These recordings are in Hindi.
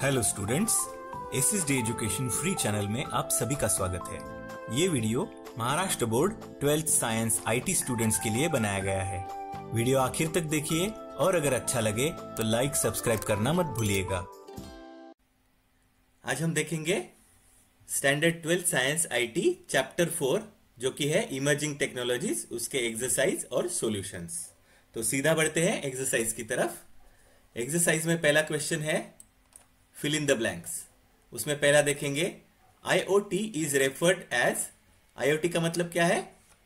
Hello students, SSD education free channel में आप सभी का स्वागत है। ये video Maharashtra board 12th science IT students के लिए बनाया गया है। वीडियो आखिर तक देखिए और अगर अच्छा लगे तो लाइक सब्सक्राइब करना मत भूलिएगा। आज हम देखेंगे standard 12th science IT chapter 4 जो कि है इमर्जिंग टेक्नोलॉजीज, उसके एक्सरसाइज और सॉल्यूशंस। तो सीधा बढ़ते हैं एक्सरसाइज की तरफ। एक्सरसाइज में पहला क्वेश्चन है फिल इन द ब्लैंक्स। उसमें पहला देखेंगे IoT is referred as, IoT का मतलब क्या है?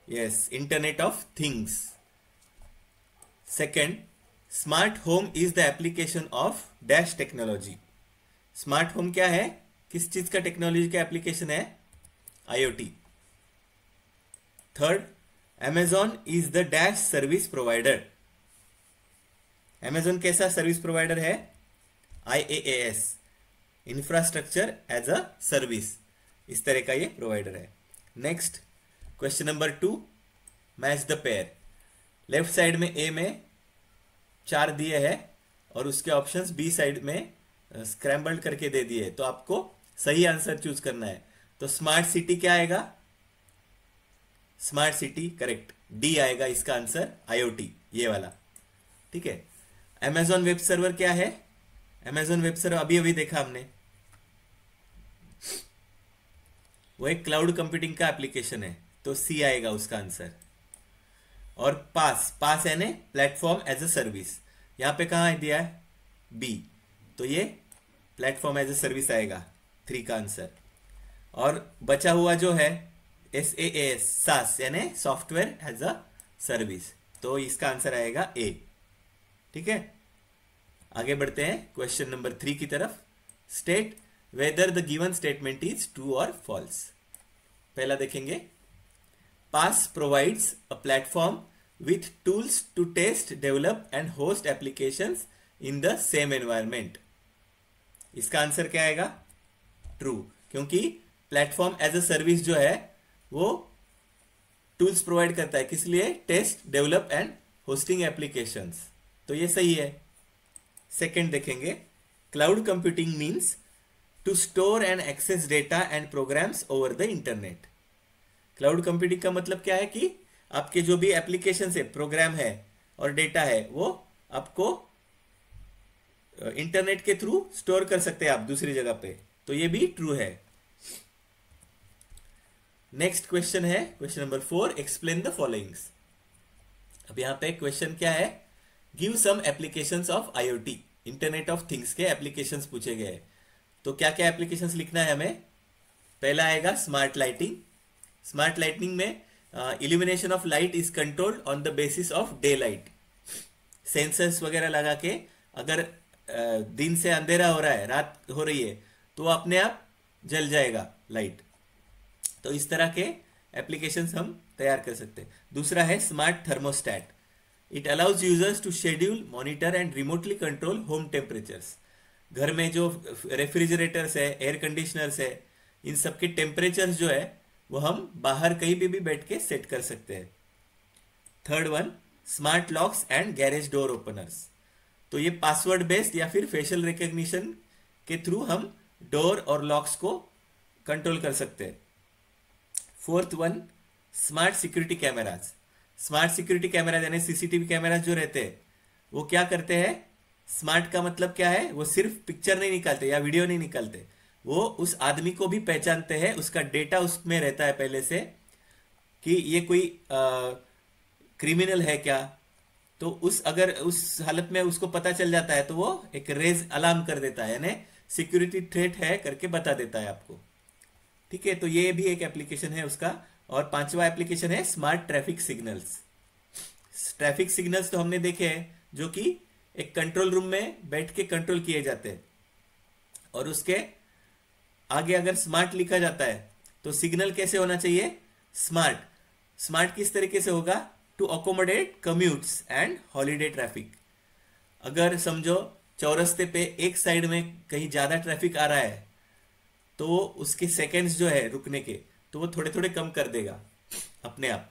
Yes, internet of things. Second, smart home is the application of dash technology. Smart home क्या है? किस चीज का टेक्नोलॉजी का एप्लीकेशन है? IoT। Third, Amazon is the dash service provider. Amazon कैसा सर्विस प्रोवाइडर है? IaaS, infrastructure as a service, इस तरह का ये प्रोवाइडर है। Next question number 2, match the pair. Left side में ए में 4 दिए हैं और उसके ऑप्शंस बी साइड में स्क्रैम्बल्ड करके दे दिए, तो आपको सही आंसर चूज करना है। तो स्मार्ट सिटी क्या आएगा? स्मार्ट सिटी करेक्ट, डी आएगा इसका आंसर, IoT ये वाला। ठीक है। Amazon वेब सर्वर क्या है? Amazon वेब सर्वर अभी अभी देखा हमने, वो एक क्लाउड कंप्यूटिंग का एप्लीकेशन है, तो सी आएगा उसका आंसर। और पास यानी प्लेटफॉर्म एज अ सर्विस, यहां पे कहां दिया है? बी, तो ये प्लेटफॉर्म एज अ सर्विस आएगा 3 का आंसर। और बचा हुआ जो है SaaS, सास यानी सॉफ्टवेयर एज अ सर्विस, तो इसका आंसर आएगा ए। ठीक है, आगे बढ़ते हैं क्वेश्चन नंबर 3 की तरफ। State whether the given statement is true और फॉल्स। पहला देखेंगे, PaaS provides a platform with tools to test, develop and host applications in the same environment. इसका आंसर क्या आएगा? ट्रू, क्योंकि प्लेटफॉर्म एज अ सर्विस जो है वो टूल्स प्रोवाइड करता है, किस लिए? Test, develop and hosting applications, तो ये सही है। सेकेंड देखेंगे, cloud computing means to store and access data and programs over the internet. Cloud computing का मतलब क्या है कि आपके जो भी एप्लीकेशन है, प्रोग्राम है और डेटा है, वो आपको इंटरनेट के थ्रू स्टोर कर सकते हैं आप दूसरी जगह पे, तो ये भी ट्रू है। नेक्स्ट क्वेश्चन है question number 4, explain the followings. अब यहां पे क्वेश्चन क्या है? Give some applications of IoT, internet of things के एप्लीकेशंस पूछे गए। तो क्या क्या एप्लीकेशंस लिखना है हमें? पहला आएगा स्मार्ट लाइटिंग। स्मार्ट लाइटिंग में illumination of light is controlled on the basis of day light. Sensors वगैरह लगा के अगर दिन से अंधेरा हो रहा है, रात हो रही है, तो अपने आप जल जाएगा लाइट। तो इस तरह के एप्लीकेशंस हम तैयार कर सकते हैं। दूसरा है smart thermostat. It allows users to schedule, monitor and remotely control home temperatures. घर में जो रेफ्रिजरेटर्स है, एयर कंडीशनर्स है, इन सबके टेम्परेचर्स जो है वो हम बाहर कहीं भी बैठ के सेट कर सकते हैं। Third one, smart locks and garage door openers. तो ये पासवर्ड बेस्ड या फिर फेशियल रिकॉग्निशन के थ्रू हम डोर और लॉक्स को कंट्रोल कर सकते हैं। Fourth one, smart security cameras. Smart security camera यानी CCTV कैमरा जो रहते हैं वो क्या करते हैं? स्मार्ट का मतलब क्या है? वो सिर्फ पिक्चर नहीं निकालते या वीडियो नहीं निकालते, वो उस आदमी को भी पहचानते हैं, उसका डेटा उसमें रहता है पहले से कि ये कोई क्रिमिनल है क्या, तो अगर उस हालत में उसको पता चल जाता है तो वो एक रेज अलार्म कर देता है, यानी सिक्योरिटी थ्रेट है करके बता देता है आपको। ठीक है, तो ये भी एक एप्लीकेशन है उसका। और 5वां एप्लीकेशन है smart traffic signals. Traffic signals तो हमने देखे हैं जो कि एक कंट्रोल रूम में बैठ के कंट्रोल किए जाते हैं, और उसके आगे अगर स्मार्ट लिखा जाता है तो सिग्नल कैसे होना चाहिए? स्मार्ट किस तरीके से होगा? To accommodate commutes and holiday traffic. अगर समझो चौरस्ते पे एक साइड में कहीं ज्यादा ट्रैफिक आ रहा है तो उसके सेकेंड्स जो है रुकने के, तो वो थोड़े थोड़े कम कर देगा अपने आप।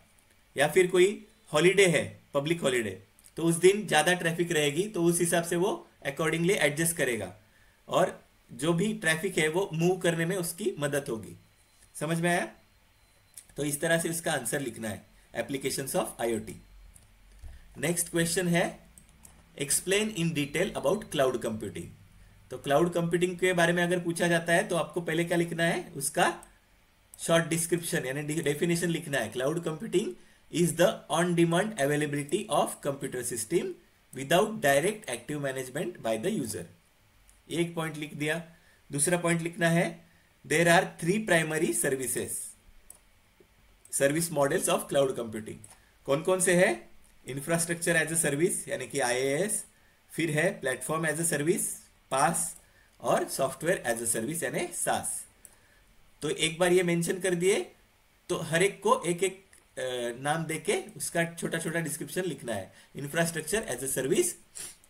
या फिर कोई हॉलीडे है, पब्लिक हॉलीडे, तो उस दिन ज्यादा ट्रैफिक रहेगी, तो उस हिसाब से वो अकॉर्डिंगली एडजस्ट करेगा। और जो भी ट्रैफिक है वो मूव करने में उसकी मदद होगी। समझ में आया? तो इस तरह से इसका आंसर लिखना है, applications of IoT. Next question है explain in detail about cloud computing. तो क्लाउड कंप्यूटिंग के बारे में अगर पूछा जाता है तो आपको पहले क्या लिखना है, उसका शॉर्ट डिस्क्रिप्शन यानी डेफिनेशन लिखना है। Cloud computing is the on demand availability of computer system without direct active management by the user. एक पॉइंट लिख दिया। दूसरा पॉइंट लिखना है there are 3 primary service models of cloud computing. कौन कौन से है? इंफ्रास्ट्रक्चर एज ए सर्विस यानी कि IaaS, फिर है platform as a service PaaS, और सॉफ्टवेयर एज ए सर्विस यानी SaaS। तो एक बार ये मेंशन कर दिए तो हर एक को एक एक नाम देके उसका छोटा छोटा डिस्क्रिप्शन लिखना है। इंफ्रास्ट्रक्चर एज ए सर्विस,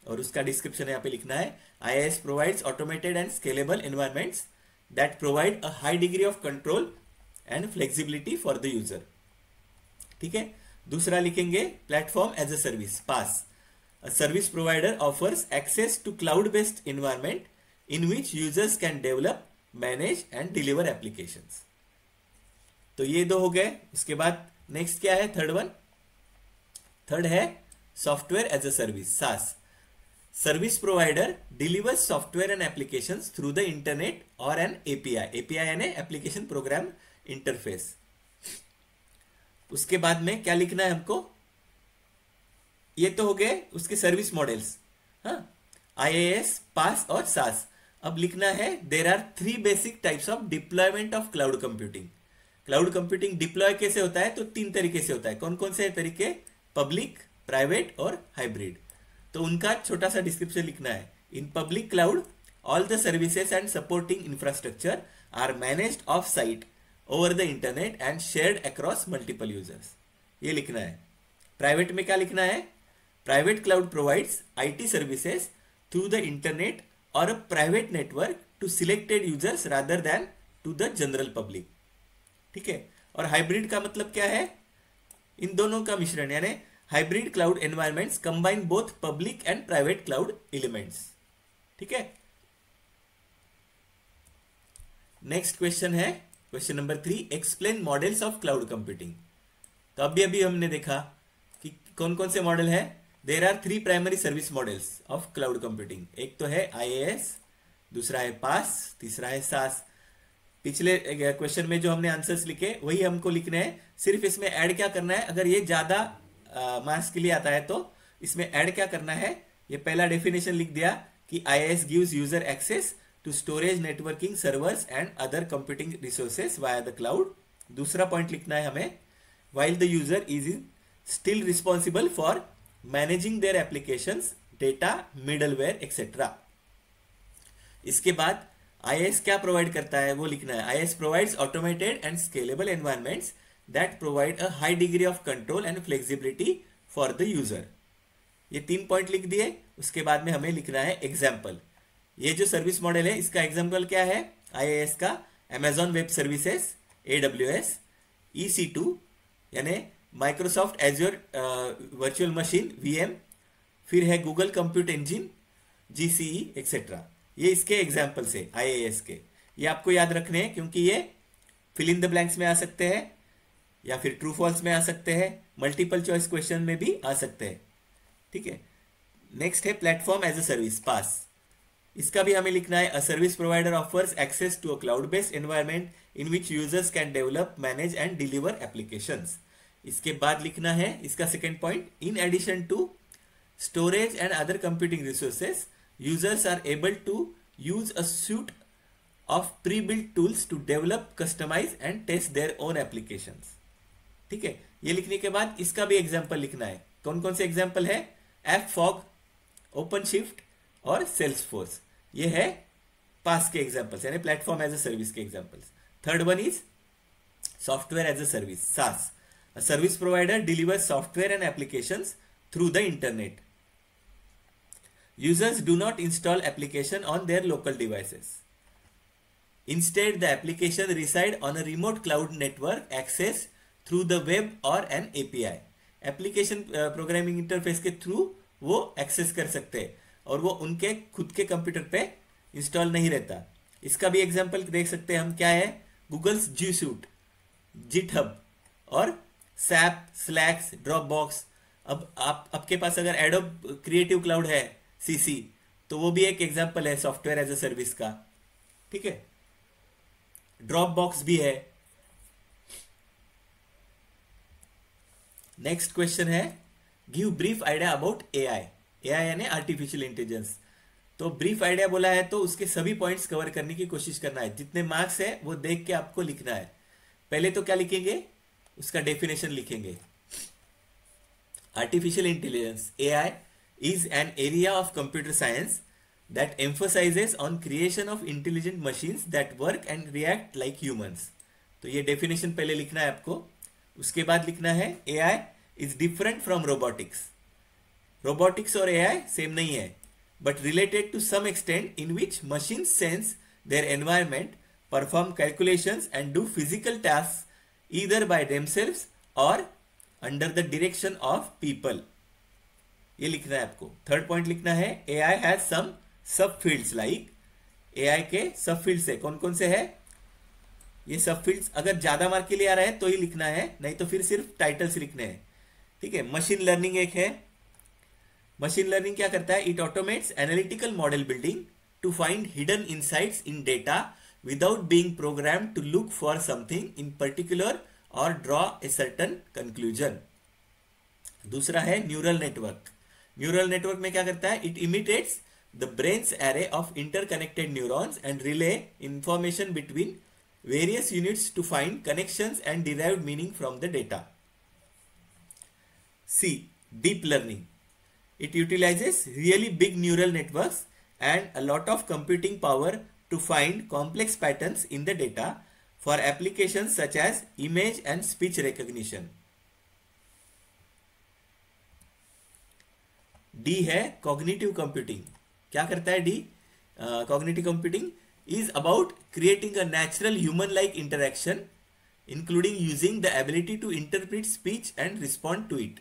और उसका डिस्क्रिप्शन यहाँ पे लिखना है IaaS provides automated and scalable environments that provide a high degree of control and flexibility for the user. ठीक है। दूसरा लिखेंगे platform as a service PaaS, a service provider offers access to cloud based environment in which users can develop, manage and deliver applications. तो ये 2 हो गए। उसके बाद नेक्स्ट क्या है? थर्ड है software as a service SaaS, service provider delivers software and applications through the internet और एन API यानी एप्लीकेशन प्रोग्राम इंटरफेस। उसके बाद में क्या लिखना है हमको? ये तो हो गए उसके सर्विस मॉडल्स, हाँ, IaaS, PaaS और SaaS। अब लिखना है there are 3 basic types of deployment of cloud computing. Cloud computing deploy कैसे होता है? तो 3 तरीके से होता है। कौन कौन से तरीके? पब्लिक, प्राइवेट और हाइब्रिड। तो उनका छोटा सा डिस्क्रिप्शन लिखना है। In public cloud all the services and supporting infrastructure are managed off site over the internet and shared across multiple users. ये लिखना है। प्राइवेट में क्या लिखना है? Private cloud provides IT services through the internet और a private network to selected users rather than to the general public. ठीक है। और हाइब्रिड का मतलब क्या है? इन दोनों का मिश्रण यानी hybrid cloud environments combine both public and private cloud elements. ठीक है। नेक्स्ट क्वेश्चन है question number 3, explain models of cloud computing. तो अभी हमने देखा कि कौन कौन से मॉडल है। There are 3 primary service models of cloud computing. एक तो है IaaS, दूसरा है PaaS, तीसरा है SaaS। पिछले क्वेश्चन में जो हमने आंसर्स लिखे वही हमको लिखने हैं। सिर्फ इसमें ऐड क्या करना है, अगर ये ज्यादा मार्क्स के लिए आता है तो इसमें ऐड क्या करना है, ये पहला डेफिनेशन लिख दिया कि IaaS gives user access to storage, networking, servers and other computing resources via the cloud. दूसरा पॉइंट लिखना है हमें while the user is still responsible for managing their applications, data, middleware, etc. इसके बाद IaaS क्या प्रोवाइड करता है वो लिखना है। IaaS provides automated and scalable environments that provide a high degree of control and flexibility for the user. ये 3 पॉइंट लिख दिए। उसके बाद में हमें लिखना है एग्जाम्पल। ये जो सर्विस मॉडल है इसका एग्जाम्पल क्या है? IaaS का Amazon web services, AWS, EC2 यानी Microsoft azure virtual machine VM, फिर है Google compute engine, GCE etcetera. ये इसके एग्जाम्पल्स है IaaS के। ये आपको याद रखने हैं क्योंकि ये फिल इन द ब्लैंक्स में आ सकते हैं या फिर ट्रू फॉल्स में आ सकते हैं, मल्टीपल चॉइस क्वेश्चन में भी आ सकते हैं। ठीक है। नेक्स्ट है platform as a service PaaS। इसका भी हमें लिखना है a service provider offers access to a cloud based environment in which users can develop, manage and deliver applications. इसके बाद लिखना है इसका second point, in addition to storage and other computing resources users are able to use a suite of pre built tools to develop, customise and test their own applications. ठीक है। ये लिखने के बाद इसका भी एग्जाम्पल लिखना है। कौन कौन से एग्जाम्पल है? AppFog, OpenShift और Salesforce। ये है PaaS के एग्जाम्पल्स यानी प्लेटफॉर्म एज ए सर्विस के examples. Third one is software as a service SaaS, a service provider delivers software and applications through the internet. Users do not install application on their local devices. Instead, the application reside on a remote cloud network access through the web or an API. Application programming interface के थ्रू वो एक्सेस कर सकते हैं और वो उनके खुद के कंप्यूटर पे इंस्टॉल नहीं रहता। इसका भी एग्जांपल देख सकते हैं हम, क्या है, गूगल्स जी सूट, जिटहब और सैप, स्लैक्स, ड्रॉपबॉक्स। अब आपके पास अगर एडोब क्रिएटिव क्लाउड है, सीसी, तो वो भी एक एग्जांपल है सॉफ्टवेयर एज अ सर्विस का। ठीक है, ड्रॉपबॉक्स भी है। नेक्स्ट क्वेश्चन है, give brief idea about AI. AI यानी आर्टिफिशियल इंटेलिजेंस। तो ब्रीफ आइडिया बोला है तो उसके सभी पॉइंट्स कवर करने की कोशिश करना है। जितने मार्क्स है वो देख के आपको लिखना है। पहले तो क्या लिखेंगे, उसका डेफिनेशन लिखेंगे। Artificial intelligence, AI, is an area of computer science that emphasizes on creation of intelligent machines that work and react like humans. तो ये डेफिनेशन पहले लिखना है आपको। उसके बाद लिखना है AI is different from robotics. Robotics और AI सेम नहीं है, but related to some extent in which machines sense their environment, perform calculations and do physical tasks either by themselves or under the direction of people. ये लिखना है आपको। थर्ड पॉइंट लिखना है, AI हैज सम सब फील्ड्स लाइक। AI के सब फील्ड्स है, कौन कौन से है ये सब फील्ड्स। अगर ज्यादा मार्क के लिए आ रहा है तो ही लिखना है, नहीं तो फिर सिर्फ टाइटल्स लिखने हैं। ठीक है, मशीन लर्निंग एक है। मशीन लर्निंग क्या करता है, it automates analytical model building to find hidden insights in data without being program to look for something in particular और ड्रॉ ए सर्टन कंक्लूजन। दूसरा है न्यूरल नेटवर्क। न्यूरल नेटवर्क में क्या करता है, it imitates the brain's array of interconnected neurons and relay information between various units to find connections and derived meaning from the data. C, deep learning, it utilises really big neural networks and a lot of computing power to find complex patterns in the data for applications such as image and speech recognition. D है कॉग्निटिव कंप्यूटिंग। क्या करता है D, cognitive computing is about creating a natural human like interaction including using the ability to interpret speech and respond to it.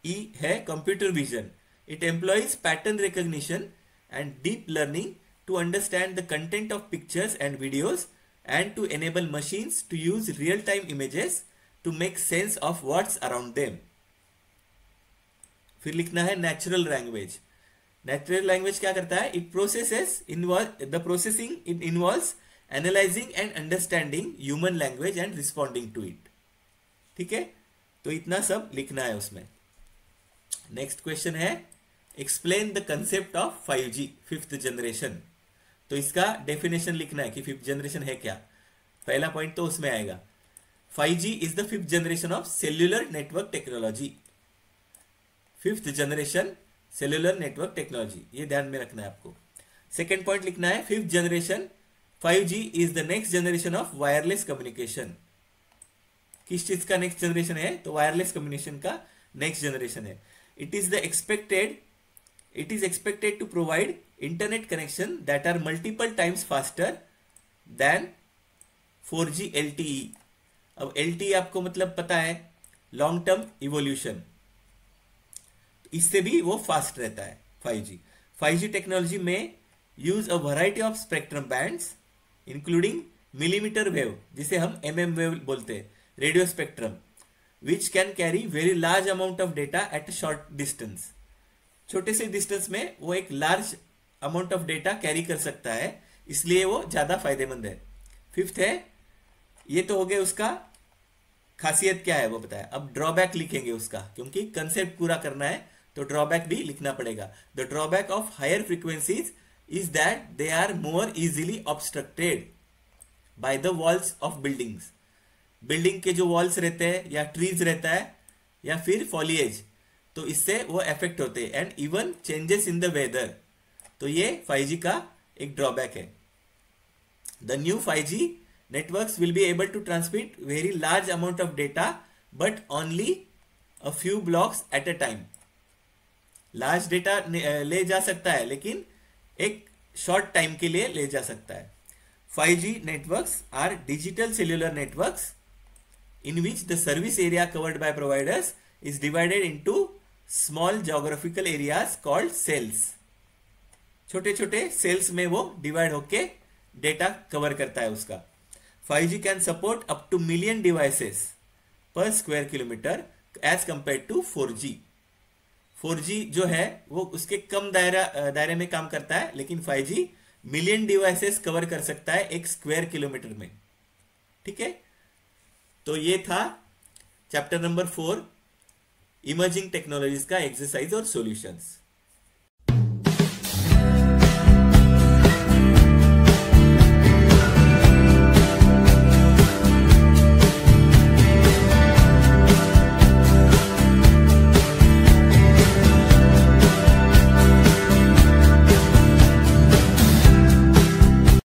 E है computer vision, it employs pattern recognition and deep learning to understand the content of pictures and videos and to enable machines to use real time images to make sense of what's around them. फिर लिखना है नेचुरल लैंग्वेज। नेचुरल लैंग्वेज क्या करता है, it processes the processing it involves analysing and understanding human language and responding to it. ठीक है, तो इतना सब लिखना है उसमें। नेक्स्ट क्वेश्चन है, explain the concept of 5G, fifth generation. तो इसका डेफिनेशन लिखना है कि फिफ्थ जनरेशन है क्या। पहला पॉइंट तो उसमें आएगा, 5G is the fifth generation of cellular network technology. Fifth generation cellular network technology, ये ध्यान में रखना है आपको। सेकेंड पॉइंट लिखना है, fifth generation 5G is the next generation of wireless communication. किस चीज का नेक्स्ट जनरेशन है, तो वायरलेस कम्युनिकेशन का नेक्स्ट जनरेशन है। It is expected to provide internet connection that are multiple times faster than 4G LTE। अब LTE आपको मतलब पता है, लॉन्ग टर्म इवोल्यूशन, इससे भी वो फास्ट रहता है 5G। 5G टेक्नोलॉजी में use a variety of spectrum bands including millimetre wave, जिसे हम MM वेव बोलते हैं, radio spectrum, which can carry very large amount of data at a short distance. छोटे से डिस्टेंस में वो एक large amount of data carry कर सकता है, इसलिए वो ज्यादा फायदेमंद है। फिफ्थ है, ये तो हो गया उसका खासियत क्या है वो बताया। अब ड्रॉबैक लिखेंगे उसका, क्योंकि कंसेप्ट पूरा करना है तो ड्रॉबैक भी लिखना पड़ेगा। The drawback of higher frequencies is that they are more easily obstructed by the walls of buildings. Building के जो वॉल्स रहते हैं या ट्रीज रहता है या फिर फॉलिएज, तो इससे वो अफेक्ट होते हैं and even changes in the weather. तो ये 5G का एक ड्रॉबैक है। The new 5G networks will be able to transmit very large amount of data but only a few blocks at a time। Large data ले जा सकता है लेकिन एक शॉर्ट टाइम के लिए ले जा सकता है। 5G networks are digital cellular networks in which the service area covered by providers is divided into small geographical areas called cells। छोटे छोटे सेल्स में वो डिवाइड होके डेटा कवर करता है उसका। 5G can support up to million devices per square kilometre as compared to 4G। 4G जो है वो उसके कम दायरे में काम करता है, लेकिन 5G मिलियन डिवाइसेस कवर कर सकता है एक स्क्वायर किलोमीटर में। ठीक है, तो ये था चैप्टर नंबर 4 इमर्जिंग टेक्नोलॉजीज का एक्सरसाइज और सॉल्यूशंस।